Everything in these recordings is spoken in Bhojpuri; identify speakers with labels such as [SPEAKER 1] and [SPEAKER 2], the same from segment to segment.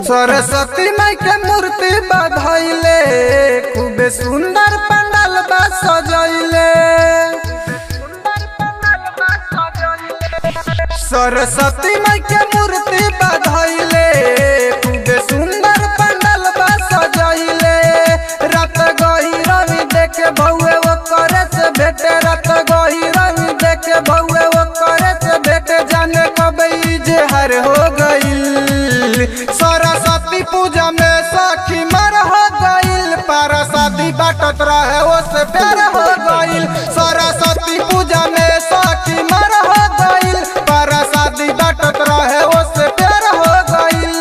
[SPEAKER 1] सरस्वती माई के मूर्ति बधाइले, खूबे सुंदर पंडाल बा सजैले। सरस्वती माई के मूर्ति बधाइले, खूबे सुंदर पंडाल बा सजैले। रात गही रवि देखे भौए वो करे से भेटे, रात गही रवि देखे भौए वो करे से भेटे। जाने कब जे हर हो गईल, सरस्वती पूजा में सखी मर हो गईल। पारा शादी बाटत रहे वो से प्यार हो गईल। सरस्वती पूजा में सखी मर हो गईल, पारा शादी बाटत रहे वो से प्यार हो गईल।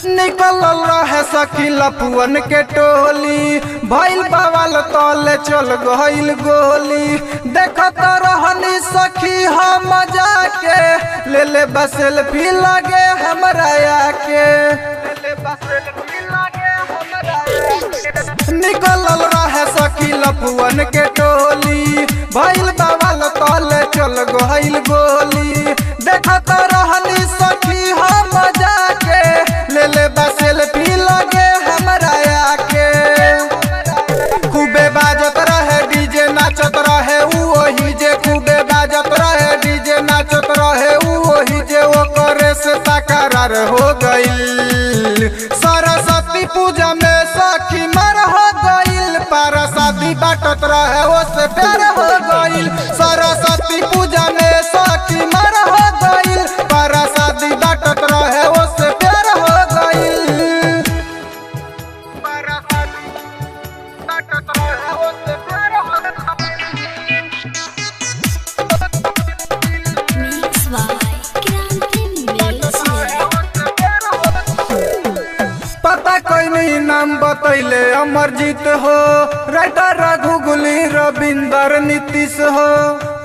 [SPEAKER 1] निकल रहे सखी लपुअन के टोली, भइल बवाल तले चल गइल गोली। देखत रहनी सखी हम जाके, ले ले बसल भी लगे हमरा आके। निकल रहे सखी लपुअन के टोली, भइल बवाल तले चल गइल गोली। देखत रहनी सखी हम जाके, ले ले बसल भी लगे हमरा आके। खूबे बाजत रहे डीजे नाचत रहे वही जे, खूबे बाजत रहे डीजे नाचत रहे वही जे। वो करे से तकरार हो गईल, सरस्वती पूजा में सखी मर हो गईल। पारा शादी बाटत रहे वो से प्यार हो गईल। सरस्वती पूजा में सखी मर हो गईल, पारा शादी बाटत रहे वो से प्यार हो गईल। पता कोई नहीं नाम बतैले अमरजीत हो, राइटर रघुगुली रविंदर नीतीश हो।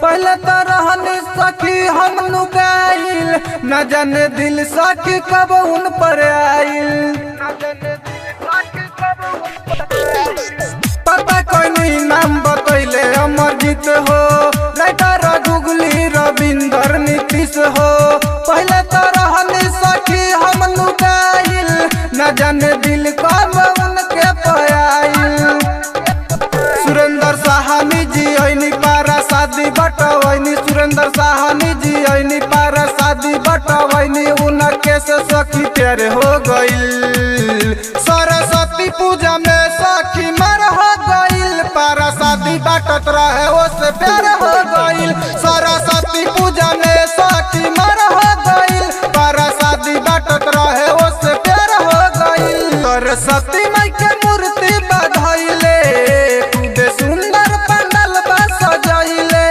[SPEAKER 1] पहले तो रहनी सखी हम नुकाइल, न जाने दिल सखी कब उन पर आइल। पता कोई नहीं नाम बतैले अमरजीत हो, राइटर रघुगुली रविंदर नीतीश हो। पहले तो रहनी सखी हम नुकाइल, न जाने दिल कब उनके पयाइल। सुरेंद्र साहनी जी ऐनी पारा शादी बटवैनी, सुरेंद्र साहनी जी ऐनी पारा शादी बटवैनी। उनके से सखी प्यार हो गईल, सरस्वती पूजा में सखी मर हो गईल। पारा शादी बाटत रहे वो से प्यार हो गईल। सरस्वती पूजा में सखी मर हो गईल, पारा शादी बाटत रहे वो से प्यार हो गईल। सरस्वती माई के मूर्ति बधाइले, खूबे सुंदर पंडाल बा सजैले।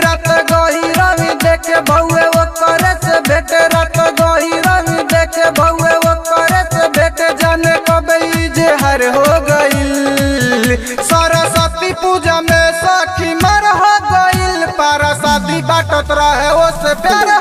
[SPEAKER 1] रात गही रवि देखे भौए वो करे से भेटे, रात गही रवि देखे भौए वो करे से भेटे। जाने कब जे हर हो गईल, सरस्वती पूजा में सखी मर हो गईल। पारा शादी बाटत रहे वो से प्यार